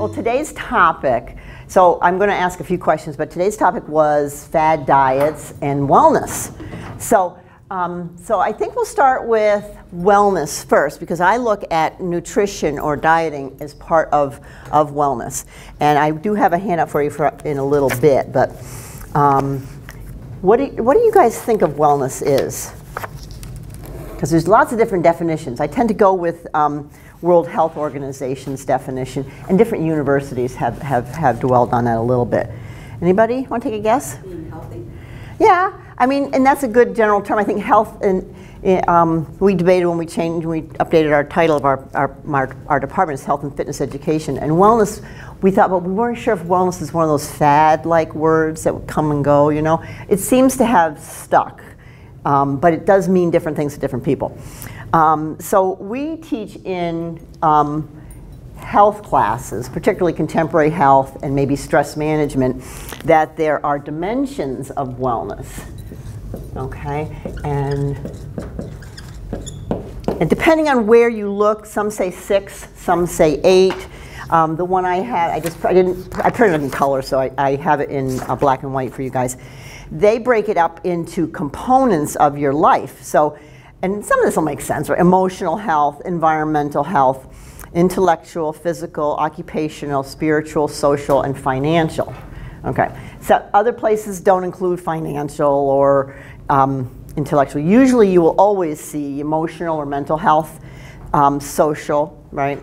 Well, today's topic, so I'm going to ask a few questions, but today's topic was fad diets and wellness. So I think we'll start with wellness first, because I look at nutrition or dieting as part of wellness. And I do have a handout for you in a little bit, but what do you guys think of wellness is? Because there's lots of different definitions. I tend to go with World Health Organization's definition, and different universities have dwelled on that a little bit. Anybody want to take a guess? Being healthy. Yeah, I mean, and that's a good general term. I think health, and we debated when we updated our title of our department is Health and Fitness Education. And wellness, we thought, but we weren't sure if wellness is one of those fad-like words that would come and go, you know. It seems to have stuck, but it does mean different things to different people. So we teach in health classes, particularly contemporary health and maybe stress management, that there are dimensions of wellness, okay? And depending on where you look, some say 6, some say 8. The one I had, I printed it in color, so I have it in black and white for you guys. They break it up into components of your life. So, and some of this will make sense, right? Emotional health, environmental health, intellectual, physical, occupational, spiritual, social, and financial. Okay, so other places don't include financial or intellectual. Usually you will always see emotional or mental health, social, right?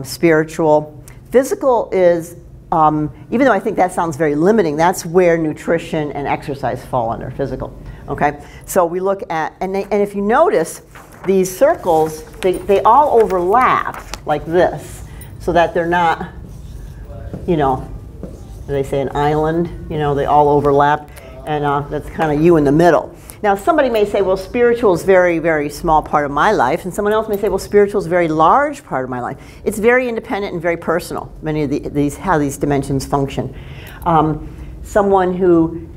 Spiritual. Physical is, even though I think that sounds very limiting, that's where nutrition and exercise fall under physical. Okay, so we look at, and if you notice, these circles, they all overlap like this, so that they're not, you know, they say an island, you know, they all overlap, and that's kind of you in the middle. Now, somebody may say, well, spiritual is very, very small part of my life, and someone else may say, well, spiritual is a very large part of my life. It's very independent and very personal, many of how these dimensions function. Someone who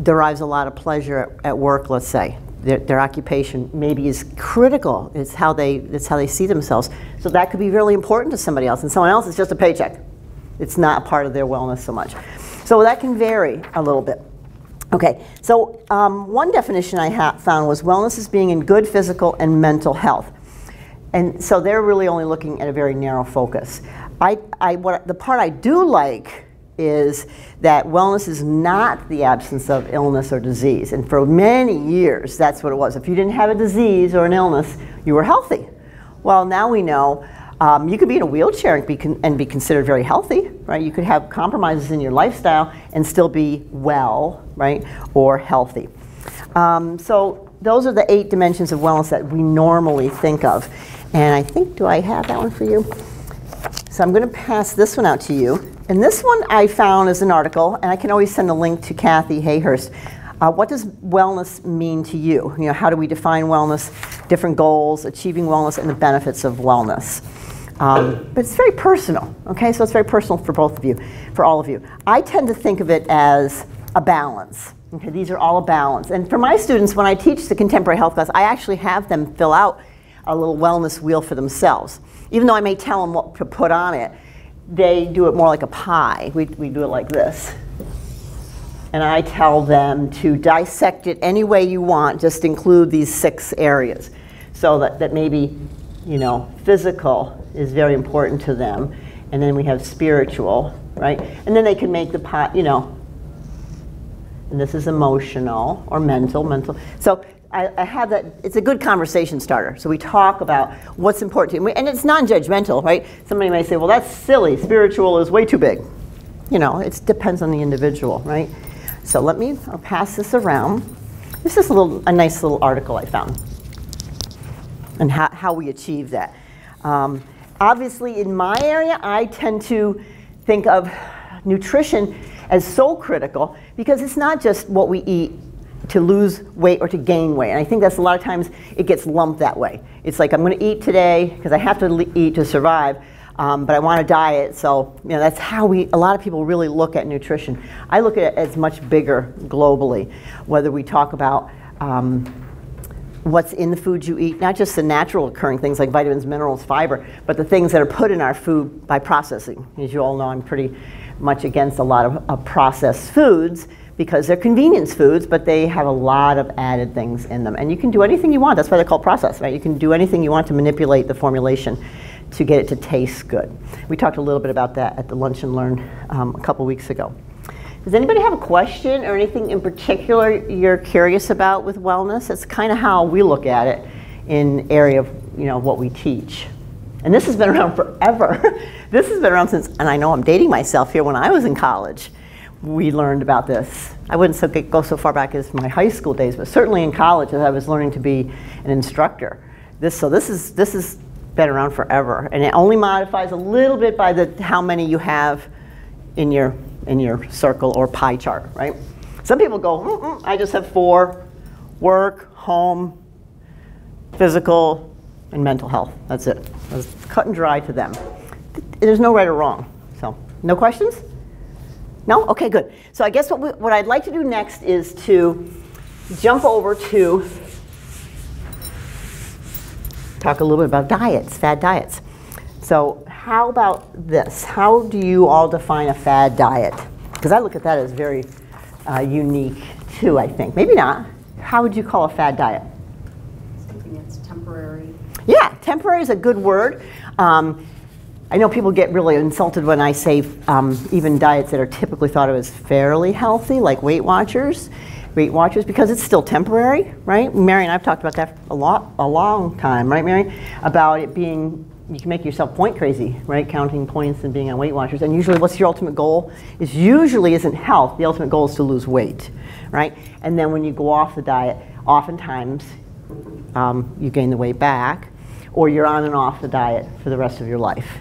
derives a lot of pleasure at work, let's say, their occupation maybe is critical. It's how they see themselves. So that could be really important to somebody else, and someone else is just a paycheck. It's not part of their wellness so much. So that can vary a little bit. Okay, so one definition I found was wellness is being in good physical and mental health. And so they're really only looking at a very narrow focus. The part I do like is that wellness is not the absence of illness or disease. And for many years, that's what it was. If you didn't have a disease or an illness, you were healthy. Well, now we know you could be in a wheelchair and be considered very healthy, right? You could have compromises in your lifestyle and still be well, right, or healthy. So those are the 8 dimensions of wellness that we normally think of. And I think, do I have that one for you? So I'm going to pass this one out to you. And this one I found is an article, and I can always send a link to Kathy Hayhurst. What does wellness mean to you? You know, how do we define wellness, different goals, achieving wellness, and the benefits of wellness? But it's very personal, okay? So it's very personal for both of you, for all of you. I tend to think of it as a balance. Okay, these are all a balance. And for my students, when I teach the contemporary health class, I actually have them fill out a little wellness wheel for themselves. Even though I may tell them what to put on it, they do it more like a pie. We do it like this. And I tell them to dissect it any way you want, just include these 6 areas. So that maybe, you know, physical is very important to them. And then we have spiritual, right? And then they can make the pie, you know, and this is emotional or mental. So I have that, it's a good conversation starter. So we talk about what's important to you. And it's non-judgmental, right? Somebody may say, well, that's silly. Spiritual is way too big. You know, it depends on the individual, right? So I'll pass this around. This is a nice little article I found. And how we achieve that. Obviously, in my area, I tend to think of nutrition as so critical because it's not just what we eat to lose weight or to gain weight. And I think that's a lot of times it gets lumped that way. It's like, I'm going to eat today because I have to eat to survive, but I want a diet. So, you know, that's how a lot of people really look at nutrition. I look at it as much bigger globally, whether we talk about what's in the food you eat, not just the natural occurring things like vitamins, minerals, fiber, but the things that are put in our food by processing. As you all know, I'm pretty much against a lot of processed foods because they're convenience foods, but they have a lot of added things in them. And you can do anything you want. That's why they're called processed, right? You can do anything you want to manipulate the formulation to get it to taste good. We talked a little bit about that at the Lunch and Learn a couple weeks ago. Does anybody have a question or anything in particular you're curious about with wellness? That's kind of how we look at it in area of what we teach. And this has been around forever. This has been around since, and I know I'm dating myself here, when I was in college, we learned about this. I wouldn't go so far back as my high school days, but certainly in college as I was learning to be an instructor. This has been around forever, and it only modifies a little bit by how many you have in your circle or pie chart, right? Some people go, I just have 4: work, home, physical, and mental health. That's it. It's cut and dry to them. There's no right or wrong. So, no questions? No? Okay, good. So I guess what I'd like to do next is to jump over to talk a little bit about diets, fad diets. So how about this? How do you all define a fad diet? Because I look at that as very unique too, I think. Maybe not. How would you call a fad diet? Something that's temporary. Yeah, temporary is a good word. I know people get really insulted when I say even diets that are typically thought of as fairly healthy, like Weight Watchers, because it's still temporary, right? Mary and I've talked about that a long time, right, Mary? About it being, you can make yourself point crazy, right? Counting points and being on Weight Watchers. And usually what's your ultimate goal? Usually isn't health. The ultimate goal is to lose weight, right? And then when you go off the diet, oftentimes you gain the weight back, or you're on and off the diet for the rest of your life.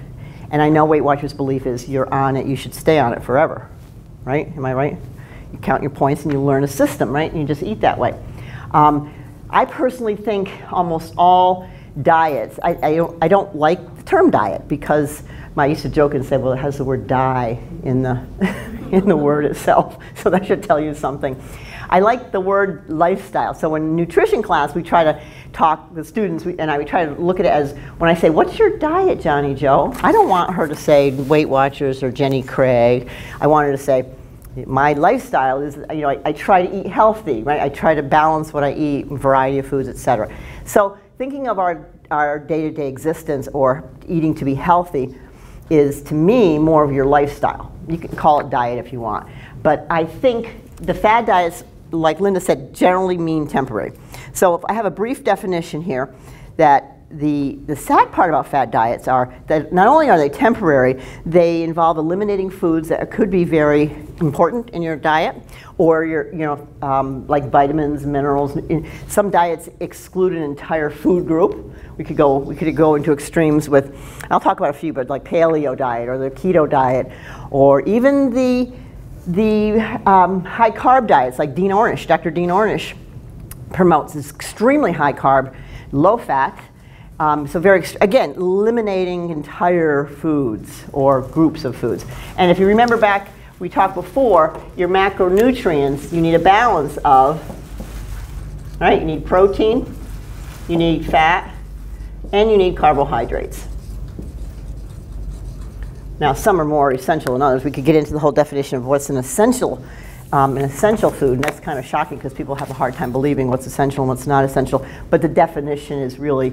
And I know Weight Watchers' belief is you're on it, you should stay on it forever, right? Am I right? You count your points and you learn a system, right? And you just eat that way. I personally think almost all diets, I don't like the term diet because I used to joke and say, well, it has the word die in the, in the word itself, so that should tell you something. I like the word lifestyle. So in nutrition class, we try to talk with students, we try to look at it as, when I say, what's your diet, Johnny Joe? I don't want her to say Weight Watchers or Jenny Craig. I want her to say, my lifestyle is, I try to eat healthy, right? I try to balance what I eat, variety of foods, etc. So thinking of our day-to-day existence or eating to be healthy is, to me, more of your lifestyle. You can call it diet if you want. But I think the fad diets, like Linda said, generally mean temporary. So if I have a brief definition here, that the sad part about fad diets are that not only are they temporary, they involve eliminating foods that could be very important in your diet, or like vitamins, minerals. Some diets exclude an entire food group. We could go into extremes with, I'll talk about a few, but like paleo diet or the keto diet, or even the high carb diets like Dean Ornish. Dr. Dean Ornish promotes this extremely high carb, low fat. So again, eliminating entire foods or groups of foods. And if you remember back, we talked before, your macronutrients, you need a balance of, right? You need protein, you need fat, and you need carbohydrates. Now, some are more essential than others. We could get into the whole definition of what's an essential food, and that's kind of shocking because people have a hard time believing what's essential and what's not essential. But the definition is really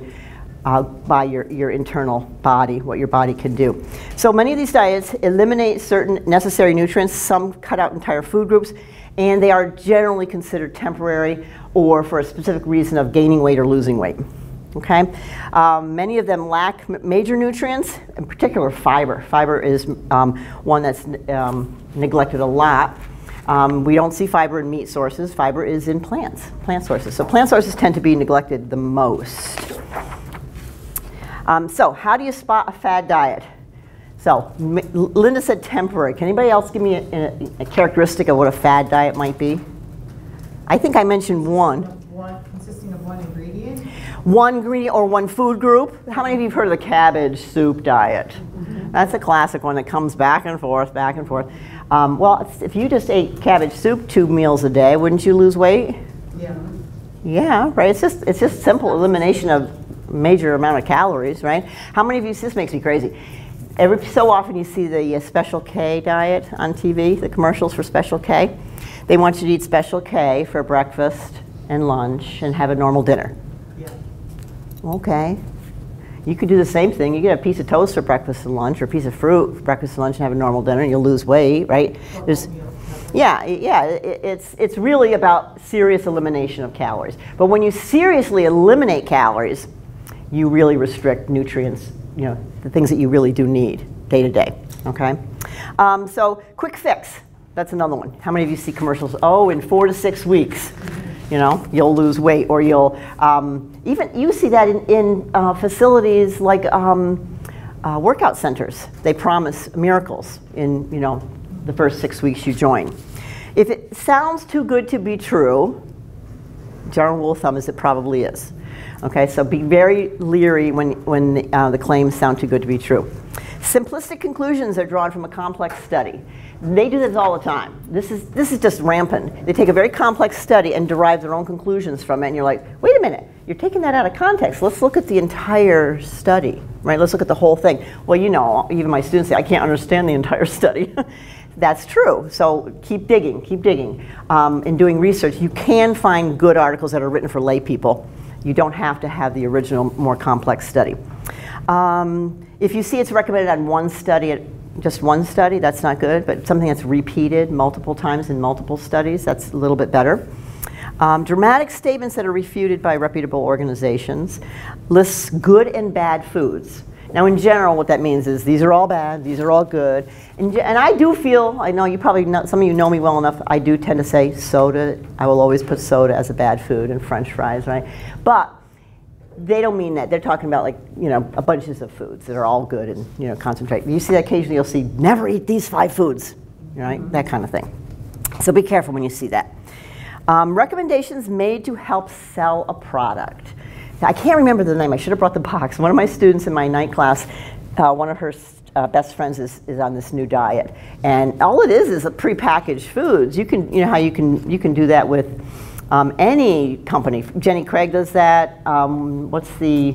by your internal body, what your body can do. So many of these diets eliminate certain necessary nutrients. Some cut out entire food groups, and they are generally considered temporary or for a specific reason of gaining weight or losing weight. Okay, many of them lack major nutrients, in particular fiber. Fiber is one that's neglected a lot. We don't see fiber in meat sources. Fiber is in plant sources. So plant sources tend to be neglected the most. So how do you spot a fad diet? So Linda said temporary. Can anybody else give me a characteristic of what a fad diet might be? I think I mentioned one. One consisting of one ingredient? One ingredient or one food group. How many of you have heard of the cabbage soup diet? Mm-hmm. That's a classic one that comes back and forth, back and forth. Well, if you just ate cabbage soup 2 meals a day, wouldn't you lose weight? Yeah. Yeah, right. It's just simple elimination of major amount of calories, right? How many of you, this makes me crazy. Every so often you see the Special K diet on TV, the commercials for Special K. They want you to eat Special K for breakfast and lunch and have a normal dinner. Yeah. Okay. You could do the same thing. You get a piece of toast for breakfast and lunch, or a piece of fruit for breakfast and lunch, and have a normal dinner, and you'll lose weight, right? It's really about serious elimination of calories. But when you seriously eliminate calories, you really restrict nutrients, the things that you really do need day to day, okay? So quick fix, that's another one. How many of you see commercials? Oh, in 4 to 6 weeks, you'll lose weight, or you'll, even you see that in facilities like workout centers. They promise miracles in, the first 6 weeks you join. If it sounds too good to be true, general rule of thumb is it probably is. Okay, so be very leery when the claims sound too good to be true. Simplistic conclusions are drawn from a complex study. They do this all the time. This is just rampant. They take a very complex study and derive their own conclusions from it, and you're like, wait a minute, you're taking that out of context. Let's look at the entire study, right? Let's look at the whole thing. Well, even my students say, I can't understand the entire study. That's true. So keep digging, keep digging. In doing research, you can find good articles that are written for lay people. You don't have to have the original, more complex study. If you see it's recommended on just one study, that's not good, but something that's repeated multiple times in multiple studies, that's a little bit better. Dramatic statements that are refuted by reputable organizations, lists good and bad foods. Now in general, what that means is these are all bad, these are all good. And I do feel, I know you probably some of you know me well enough, I do tend to say soda, I will always put soda as a bad food, and French fries, right? But they don't mean that. They're talking about a bunches of foods that are all good and concentrate. You see that occasionally, you'll see never eat these 5 foods, right? That kind of thing. So be careful when you see that. Recommendations made to help sell a product. I can't remember the name. I should have brought the box. One of my students in my night class, one of her best friends is on this new diet, and all it is a prepackaged foods. You can, how you can do that with any company. Jenny Craig does that. What's the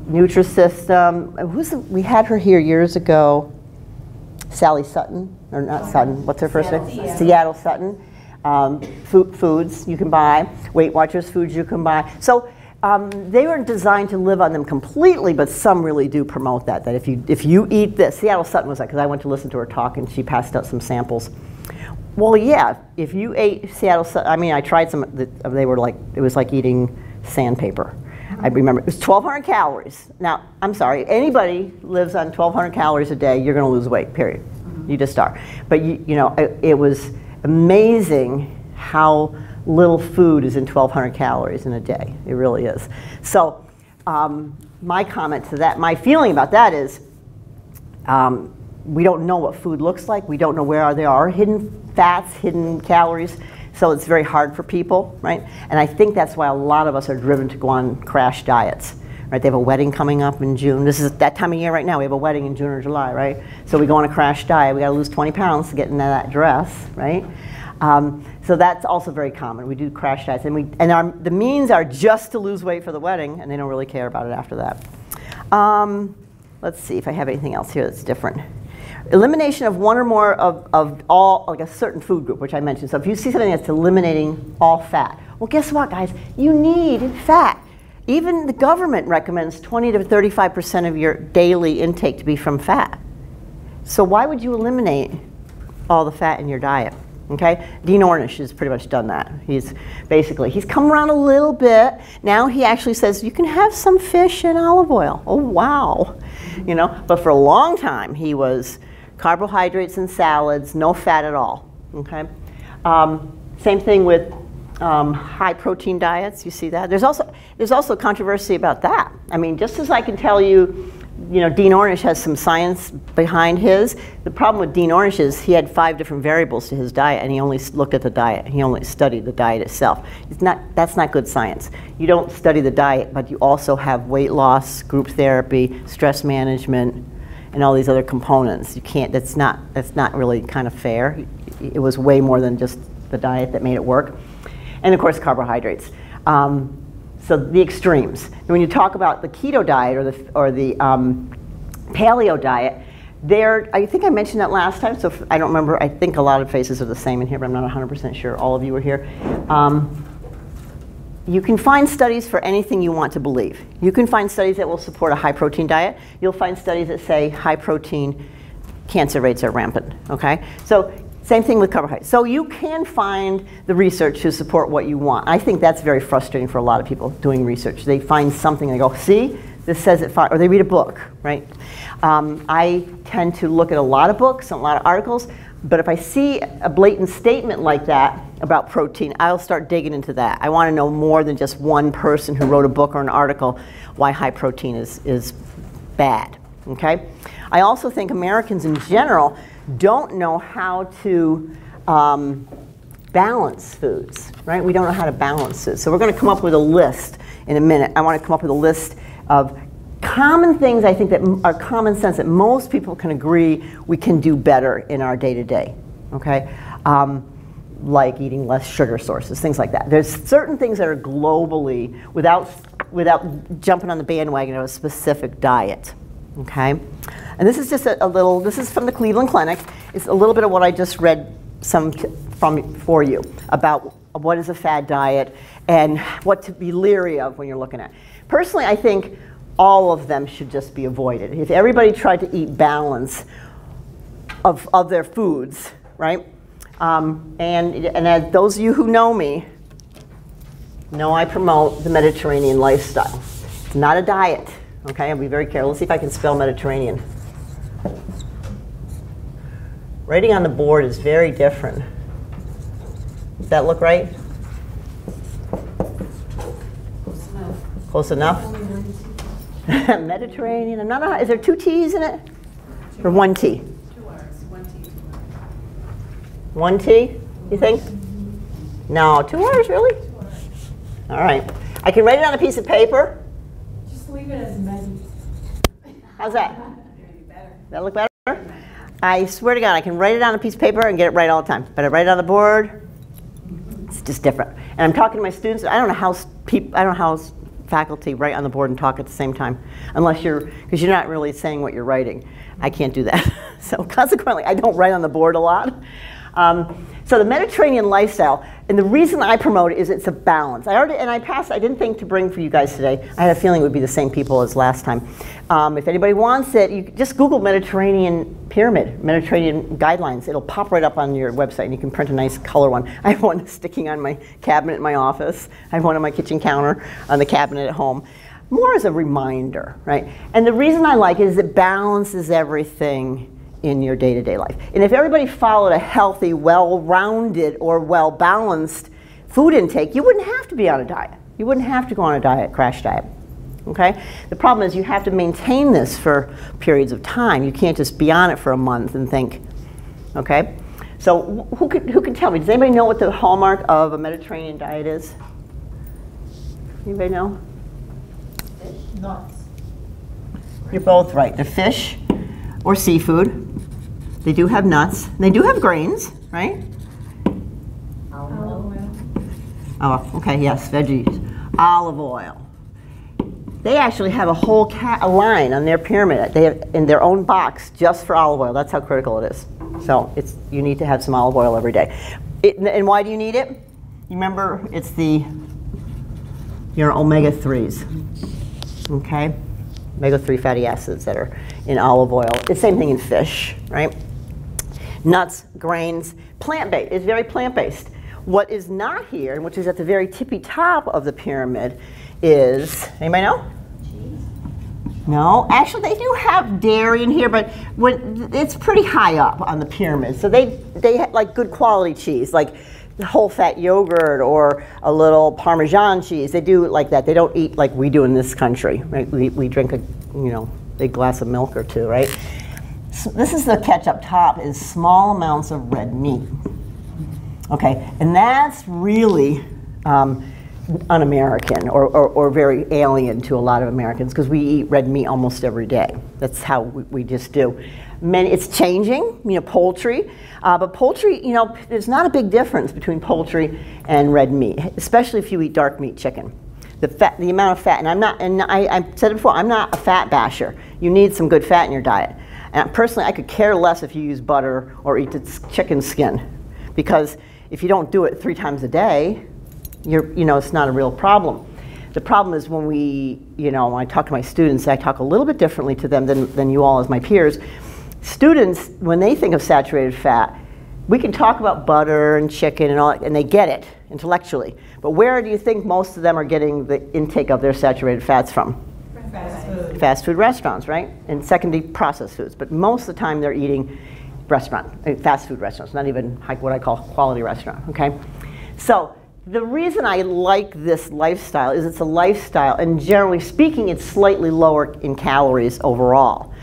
Nutrisystem? We had her here years ago. Sally Sutton, or not Sutton. What's her first name? Seattle Sutton. Foods you can buy. Weight Watchers foods you can buy. So. They weren't designed to live on them completely, but some really do promote that if you eat this, Seattle Sutton was like, because I went to listen to her talk and she passed out some samples. Well, yeah, if you ate Seattle Sutton, I mean, I tried some, they were like, it was like eating sandpaper. I remember, it was 1,200 calories. Now, I'm sorry, anybody lives on 1,200 calories a day, you're gonna lose weight, period. You just are. But it was amazing how little food is in 1,200 calories in a day. It really is. So my comment to that, my feeling about that is we don't know what food looks like. We don't know where there are hidden fats, hidden calories. So it's very hard for people, right? And I think that's why a lot of us are driven to go on crash diets. Right? They have a wedding coming up in June. This is that time of year right now. We have a wedding in June or July, right? So we go on a crash diet. We got to lose 20 pounds to get into that dress, right? So that's also very common. We do crash diets, and the means are just to lose weight for the wedding, and they don't really care about it after that. Let's see if I have anything else here that's different. Elimination of one or more of all, like a certain food group, which I mentioned. So if you see something that's eliminating all fat, well, guess what, guys? You need fat. Even the government recommends 20 to 35% of your daily intake to be from fat. So why would you eliminate all the fat in your diet? Okay, Dean Ornish has pretty much done that. He's come around a little bit. Now he actually says you can have some fish and olive oil. Oh wow, But for a long time he was carbohydrates and salads, no fat at all. Okay, same thing with high protein diets. You see that? There's also controversy about that. I mean, just as I can tell you. Dean Ornish has some science behind his. The problem with Dean Ornish is he had 5 different variables to his diet, and he only looked at the diet. He only studied the diet itself. That's not good science. You don't study the diet, but you also have weight loss, group therapy, stress management, and all these other components. You can't. That's not really kind of fair. It was way more than just the diet that made it work. And of course, carbohydrates. So the extremes. And when you talk about the keto diet or the paleo diet, I think I mentioned that last time, so I don't remember. I think a lot of faces are the same in here, but I'm not 100% sure all of you were here. You can find studies for anything you want to believe. You can find studies that will support a high protein diet. You'll find studies that say high protein cancer rates are rampant, okay? So same thing with carbohydrates. So you can find the research to support what you want. I think that's very frustrating for a lot of people doing research. They find something and they go, see, this says it, or they read a book, right? I tend to look at a lot of books and a lot of articles, but if I see a blatant statement like that about protein, I'll start digging into that. I want to know more than just one person who wrote a book or an article why high protein is bad, okay? I also think Americans in general don't know how to balance foods, right? We don't know how to balance it. So we're going to come up with a list in a minute. I want to come up with a list of common things I think that are common sense that most people can agree we can do better in our day-to-day, okay? Like eating less sugar sources, things like that. There's certain things that are globally without jumping on the bandwagon of a specific diet, okay? And this is just a little, this is from the Cleveland Clinic. It's a little bit of what I just read for you about what is a fad diet and what to be leery of when you're looking at. Personally, I think all of them should just be avoided. If everybody tried to eat balance of their foods, right? And as those of you who know me know I promote the Mediterranean lifestyle. It's not a diet, okay? I'll be very careful. Let's see if I can spell Mediterranean. Writing on the board is very different. Does that look right? Close enough. Close enough? Mediterranean. I'm not. Is there 2 T's in it? Or 1 T? 2 R's. 1 T. 1 T? You think? No, 2 R's really? 2 R's. All right. I can write it on a piece of paper. Just leave it as med. How's that? Better. That look better? I swear to God, I can write it on a piece of paper and get it right all the time. But I write it on the board, it's just different. And I'm talking to my students. I don't know how faculty write on the board and talk at the same time, because you're not really saying what you're writing. I can't do that. So consequently, I don't write on the board a lot. So the Mediterranean lifestyle, and the reason I promote it is it's a balance. I didn't think to bring for you guys today. I had a feeling it would be the same people as last time. If anybody wants it, you just Google Mediterranean pyramid, Mediterranean guidelines. It'll pop right up on your website, and you can print a nice color one. I have one sticking on my cabinet in my office. I have one on my kitchen counter, on the cabinet at home. More as a reminder, right? And the reason I like it is it balances everything in your day-to-day life. And if everybody followed a healthy, well-rounded, or well-balanced food intake, you wouldn't have to be on a diet. You wouldn't have to go on a diet, crash diet, okay? The problem is you have to maintain this for periods of time. You can't just be on it for a month and think, okay? So who can tell me? Does anybody know what the hallmark of a Mediterranean diet is? Anybody know? Nuts. You're both right. The fish or seafood. They do have nuts. They do have grains, right? Olive oil. Oh, okay, yes, veggies. Olive oil. They actually have a whole a line on their pyramid. They have in their own box just for olive oil. That's how critical it is. So you need to have some olive oil every day. And why do you need it? You remember, it's your omega-3s, okay? Omega-3 fatty acids that are in olive oil. It's the same thing in fish, right? Nuts, grains, plant-based. It's very plant-based. What is not here, and which is at the very tippy top of the pyramid, is, anybody know? Cheese. No, actually they do have dairy in here, but it's pretty high up on the pyramid. So they have like good quality cheese, like whole fat yogurt or a little Parmesan cheese. They do it like that. They don't eat like we do in this country, right? We drink a big glass of milk or two, right? So this is the catch up top, is small amounts of red meat. Okay, and that's really, un-American or very alien to a lot of Americans because we eat red meat almost every day. That's how we just do. It's changing, poultry, but poultry, there's not a big difference between poultry and red meat, especially if you eat dark meat chicken. The amount of fat, and I said it before, I'm not a fat basher. You need some good fat in your diet. And personally, I could care less if you use butter or eat the chicken skin, because if you don't do it 3 times a day, it's not a real problem. The problem is when when I talk to my students, I talk a little bit differently to them than you all as my peers. Students, when they think of saturated fat, we can talk about butter and chicken and all that, and they get it intellectually. But where do you think most of them are getting the intake of their saturated fats from? Fast food. Fast food restaurants, right? And secondly, processed foods. But most of the time they're eating fast food restaurants, not even what I call quality restaurant, okay? So the reason I like this lifestyle is it's a lifestyle, and generally speaking, it's slightly lower in calories overall.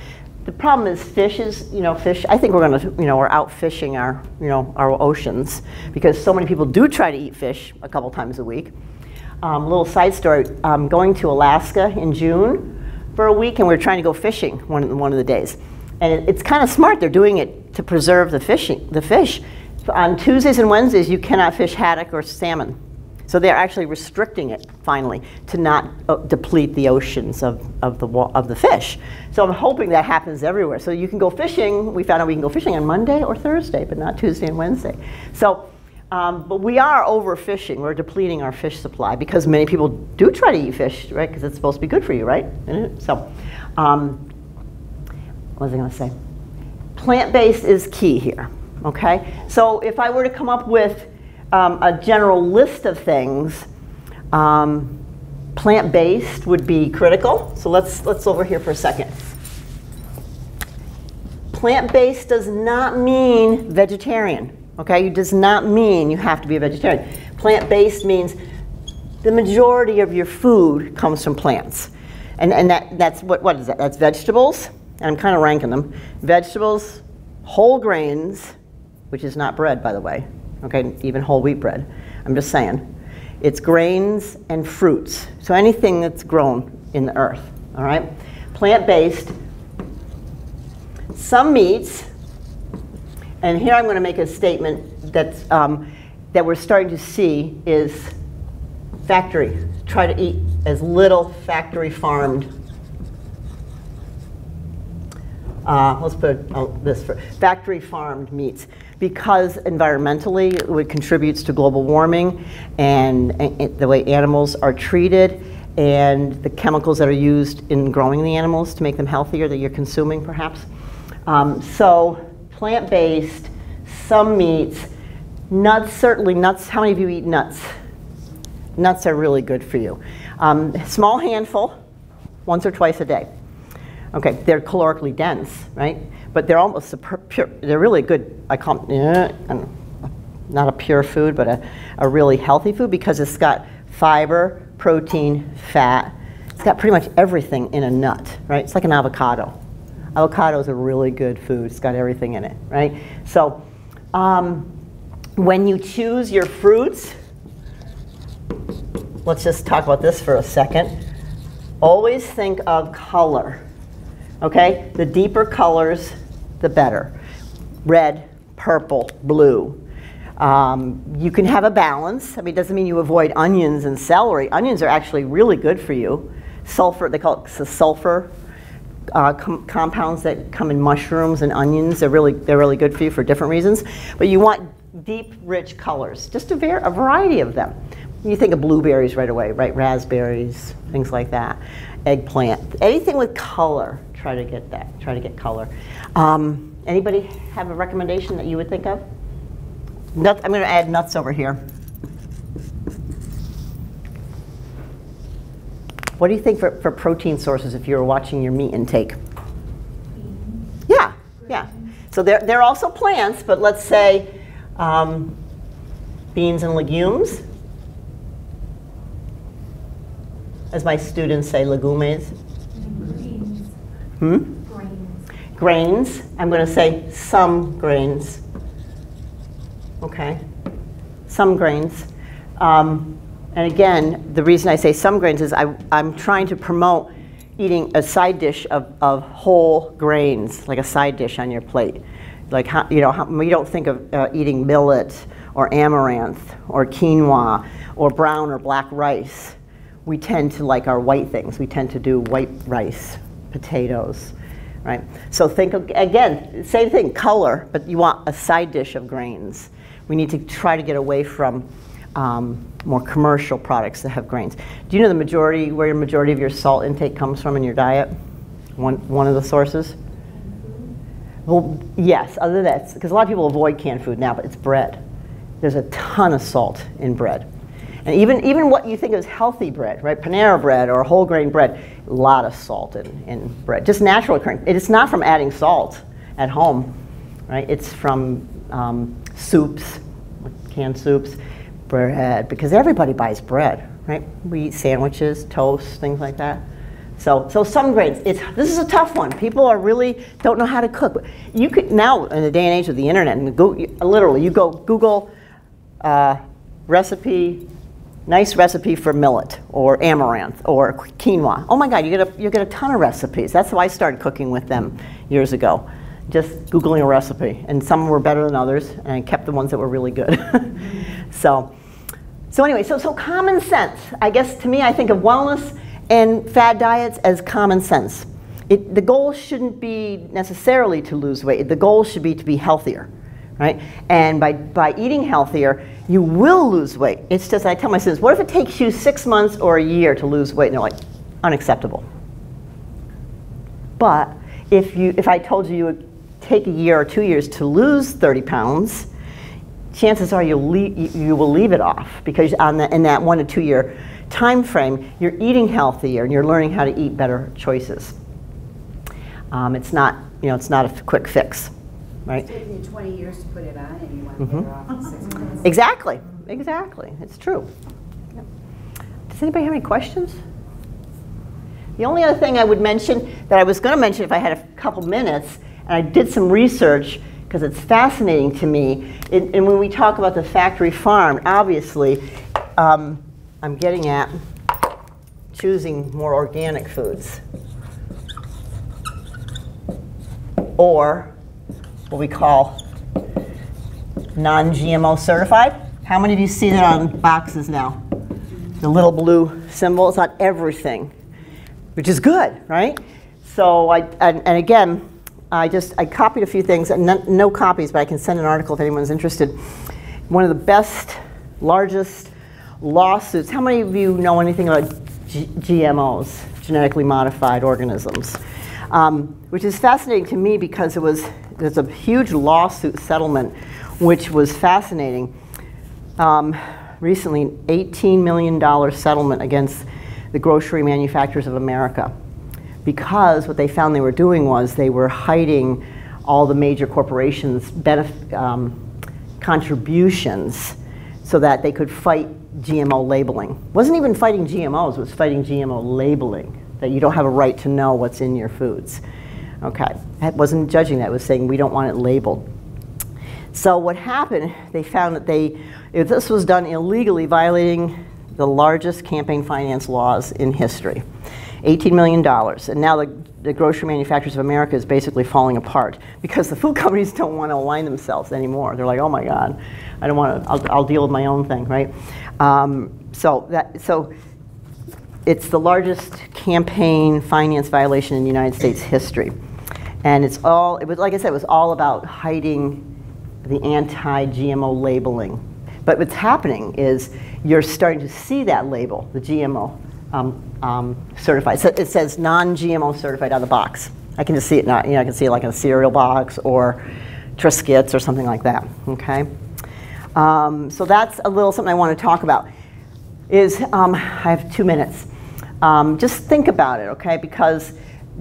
The problem is fish, I think we're out fishing our oceans because so many people do try to eat fish a couple times a week. Little side story, I'm going to Alaska in June for a week, and we're trying to go fishing one of the days. And it's kind of smart, they're doing it to preserve the fish. On Tuesdays and Wednesdays, you cannot fish haddock or salmon. So they're actually restricting it, finally, to not deplete the oceans of the fish. So I'm hoping that happens everywhere. So you can go fishing. We found out we can go fishing on Monday or Thursday, but not Tuesday and Wednesday. So, but we are overfishing. We're depleting our fish supply because many people do try to eat fish, right? Because it's supposed to be good for you, right? So, what was I going to say? Plant-based is key here, okay? So if I were to come up with a general list of things, plant-based would be critical. So let's over here for a second. Plant-based does not mean vegetarian, okay? It does not mean you have to be a vegetarian. Plant-based means the majority of your food comes from plants. And that's what is that? That's vegetables, and I'm kind of ranking them. Vegetables, whole grains, which is not bread, by the way. Okay, even whole wheat bread. I'm just saying. It's grains and fruits. So anything that's grown in the earth, all right? Plant-based. Some meats, and here I'm going to make a statement that's, that we're starting to see is factory. Try to eat as little factory farmed. Let's put this for factory farmed meats, because environmentally it contributes to global warming and the way animals are treated and the chemicals that are used in growing the animals to make them healthier that you're consuming perhaps. So plant-based, some meats, nuts, certainly nuts. How many of you eat nuts? Nuts are really good for you. Small handful, once or twice a day. Okay, they're calorically dense, right? But they're almost pure, they're really good, I call them, not a pure food, but a really healthy food because it's got fiber, protein, fat. It's got pretty much everything in a nut, right? It's like an avocado. Avocado is a really good food. It's got everything in it, right? So when you choose your fruits, let's just talk about this for a second. Always think of color. Okay, the deeper colors, the better. Red, purple, blue. You can have a balance. I mean, it doesn't mean you avoid onions and celery. Onions are actually really good for you. Sulfur, they call it the sulfur compounds that come in mushrooms and onions. They're really good for you for different reasons. But you want deep, rich colors, just a variety of them. You think of blueberries right away, right? Raspberries, things like that. Eggplant, anything with color. Try to get that. Try to get color. Anybody have a recommendation that you would think of? Nuts, I'm going to add nuts over here. What do you think for protein sources if you were watching your meat intake? Yeah, yeah. So they're also plants, but let's say beans and legumes. As my students say, legumes. Grains. I'm going to say some grains. Okay. Some grains. And And again, the reason I say some grains is I'm trying to promote eating a side dish of whole grains, like a side dish on your plate. Like, we don't think of eating millet or amaranth or quinoa or brown or black rice. We tend to like our white things. We tend to do white rice, potatoes, right? So think of, again, same thing, color, but you want a side dish of grains. We need to try to get away from more commercial products that have grains. Do you know where your majority of your salt intake comes from in your diet? One of the sources? Well, yes, other than that, because a lot of people avoid canned food now, but it's bread. There's a ton of salt in bread. And even what you think is healthy bread, right? Panera bread or whole grain bread, a lot of salt in bread. Just natural occurring. It's not from adding salt at home, right? It's from soups, canned soups, bread, because everybody buys bread, right? We eat sandwiches, toast, things like that. So some grains, this is a tough one. People really don't know how to cook. You could, now in the day and age of the internet, and literally you go Google nice recipe for millet or amaranth or quinoa. Oh my God, you get a ton of recipes. That's how I started cooking with them years ago. Just Googling a recipe, and some were better than others, and I kept the ones that were really good. So anyway, so common sense. I guess to me, I think of wellness and fad diets as common sense. The goal shouldn't be necessarily to lose weight. The goal should be to be healthier, right? And by eating healthier, you will lose weight. It's just, I tell my students, what if it takes you 6 months or a year to lose weight? And they're like, unacceptable. But if I told you you would take a year or 2 years to lose 30 pounds, chances are you will leave it off, because in that 1 to 2 year time frame, you're eating healthier and you're learning how to eat better choices. It's not a quick fix, right? It's taken you 20 years to put it on, and you want to get her off in 6 months. Exactly. It's true. Yep. Does anybody have any questions? The only other thing I would mention, that I was going to mention if I had a couple minutes, and I did some research because it's fascinating to me, and when we talk about the factory farm, obviously, I'm getting at choosing more organic foods, or what we call non-GMO certified. How many of you see that on boxes now? The little blue symbol, it's on everything, which is good, right? So and again, I copied a few things, and no copies, but I can send an article if anyone's interested. One of the best, largest lawsuits. How many of you know anything about GMOs, genetically modified organisms? Which is fascinating to me because there's a huge lawsuit settlement, which was fascinating. Recently, an $18 million settlement against the grocery manufacturers of America, because what they found they were doing was they were hiding all the major corporations' contributions so that they could fight GMO labeling. It wasn't even fighting GMOs, it was fighting GMO labeling, that you don't have a right to know what's in your foods. Okay, I wasn't judging that, it was saying we don't want it labeled. So what happened, they found that this was done illegally, violating the largest campaign finance laws in history. $18 million, and now the grocery manufacturers of America is basically falling apart because the food companies don't want to align themselves anymore. They're like, oh my God, I don't want to, I'll deal with my own thing, right? So it's the largest campaign finance violation in United States history. And like I said, it was all about hiding the anti-GMO labeling. But what's happening is you're starting to see that label, the GMO certified. So it says non-GMO certified on the box. I can just see it now. I can see it like in a cereal box or Triscuits or something like that. Okay. So that's a little something I want to talk about. I have 2 minutes. Just think about it, okay? Because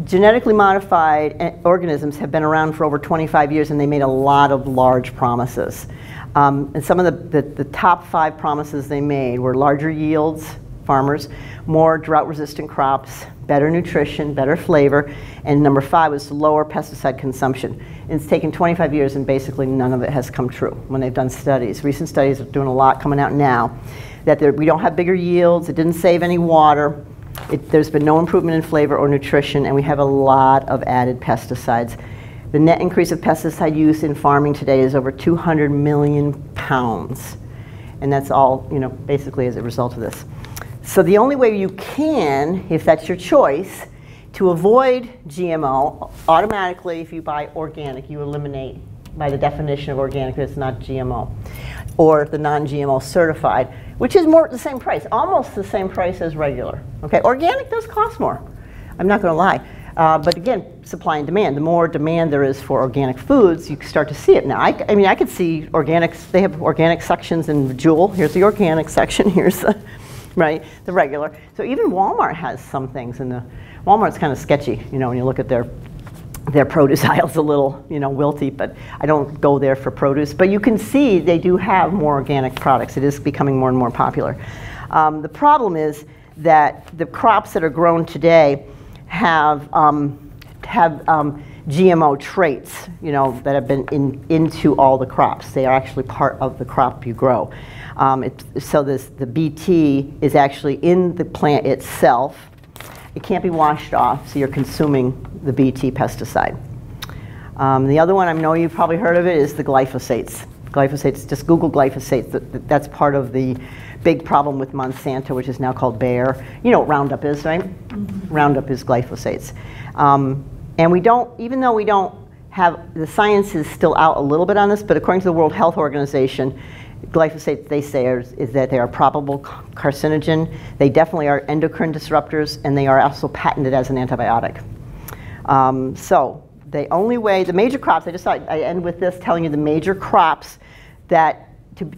genetically modified organisms have been around for over 25 years, and they made a lot of large promises. And some of the top 5 promises they made were larger yields, farmers, more drought-resistant crops, better nutrition, better flavor, and number 5 was lower pesticide consumption. And it's taken 25 years, and basically none of it has come true when they've done studies. Recent studies are doing a lot coming out now that we don't have bigger yields, it didn't save any water, there's been no improvement in flavor or nutrition, and we have a lot of added pesticides. The net increase of pesticide use in farming today is over 200 million pounds. And that's all, you know, basically as a result of this. So the only way you can, if that's your choice, to avoid GMO, automatically if you buy organic, you eliminate, by the definition of organic, that it's not GMO. Or the non-GMO certified, which is more the same price, almost the same price as regular. Okay, organic does cost more, I'm not gonna lie. But again, supply and demand. The more demand there is for organic foods, you start to see it. Now, I mean, I could see organics, they have organic sections in Jewel. Here's the organic section, here's the, right, the regular. So even Walmart has some things in the, Walmart's kind of sketchy, you know, when you look at their produce aisle's a little, you know, wilty, but I don't go there for produce. But you can see they do have more organic products. It is becoming more and more popular. The problem is that the crops that are grown today have GMO traits, you know, that have been into all the crops. They are actually part of the crop you grow. So the BT is actually in the plant itself. It can't be washed off, so you're consuming the BT pesticide. The other one, I know you've probably heard of it, is the glyphosates. Glyphosates, just Google glyphosates. That's part of the big problem with Monsanto, which is now called Bayer. You know what Roundup is, right? Mm-hmm. Roundup is glyphosates. And we don't, even though we don't have, the science is still out a little bit on this, but according to the World Health Organization, glyphosate, they say, is that they are probable carcinogen. They definitely are endocrine disruptors, and they are also patented as an antibiotic. So the only way, the major crops, I just thought I end with this, telling you the major crops that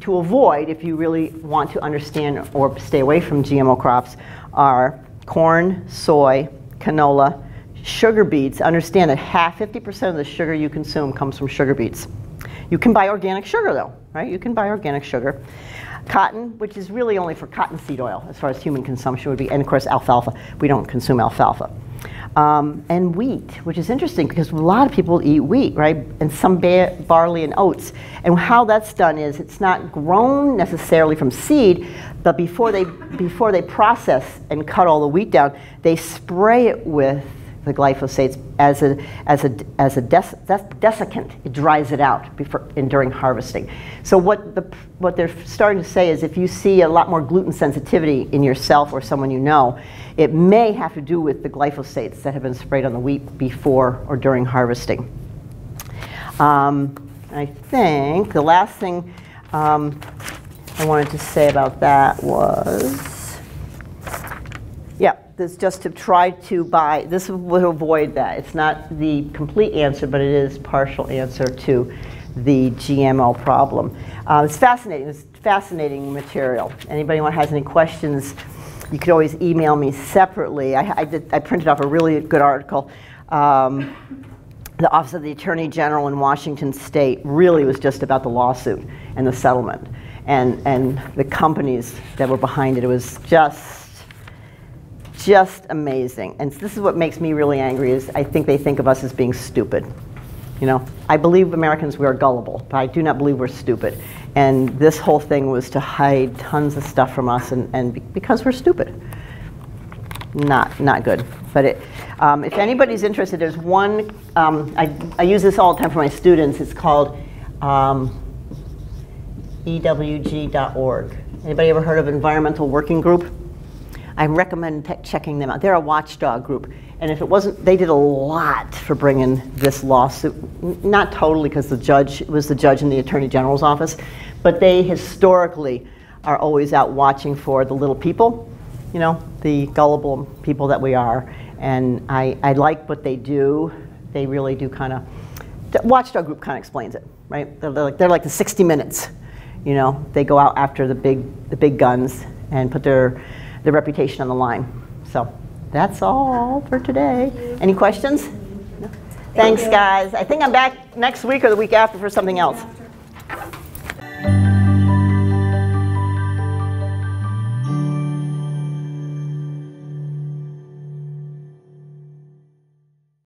to avoid if you really want to understand or stay away from GMO crops are corn, soy, canola, sugar beets. Understand that 50% of the sugar you consume comes from sugar beets. You can buy organic sugar though, right? You can buy organic sugar. Cotton, which is really only for cottonseed oil as far as human consumption would be, and of course alfalfa. We don't consume alfalfa. And wheat, which is interesting because a lot of people eat wheat, right? And some barley and oats. And how that's done is it's not grown necessarily from seed, but before they process and cut all the wheat down, they spray it with the glyphosates as a desiccant. It dries it out during harvesting. So what they're starting to say is if you see a lot more gluten sensitivity in yourself or someone you know, it may have to do with the glyphosates that have been sprayed on the wheat before or during harvesting. I think the last thing I wanted to say about that was, yeah, this just to try to buy, this would avoid that. It's not the complete answer, but it is partial answer to the GMO problem. It's fascinating. It's fascinating material. Anybody who has any questions, you could always email me separately. I printed off a really good article. The Office of the Attorney General in Washington State really was just about the lawsuit and the settlement and the companies that were behind it. It was just amazing. And this is what makes me really angry is I think they think of us as being stupid. You know, I believe Americans, we are gullible, but I do not believe we're stupid. And this whole thing was to hide tons of stuff from us and because we're stupid. Not good. But if anybody's interested, there's one, I use this all the time for my students. It's called EWG.org. Anybody ever heard of Environmental Working Group? I recommend checking them out. They're a watchdog group. And if it wasn't, they did a lot for bringing this lawsuit, not totally because it was the judge in the Attorney General's office, but they historically are always out watching for the little people, you know, the gullible people that we are. And I like what they do. They really do kind of, the watchdog group kind of explains it, right? They're like the 60 Minutes, you know. They go out after the big guns and put their reputation on the line. So that's all for today. Any questions? No? Thanks, guys. I think I'm back next week or the week after for something else.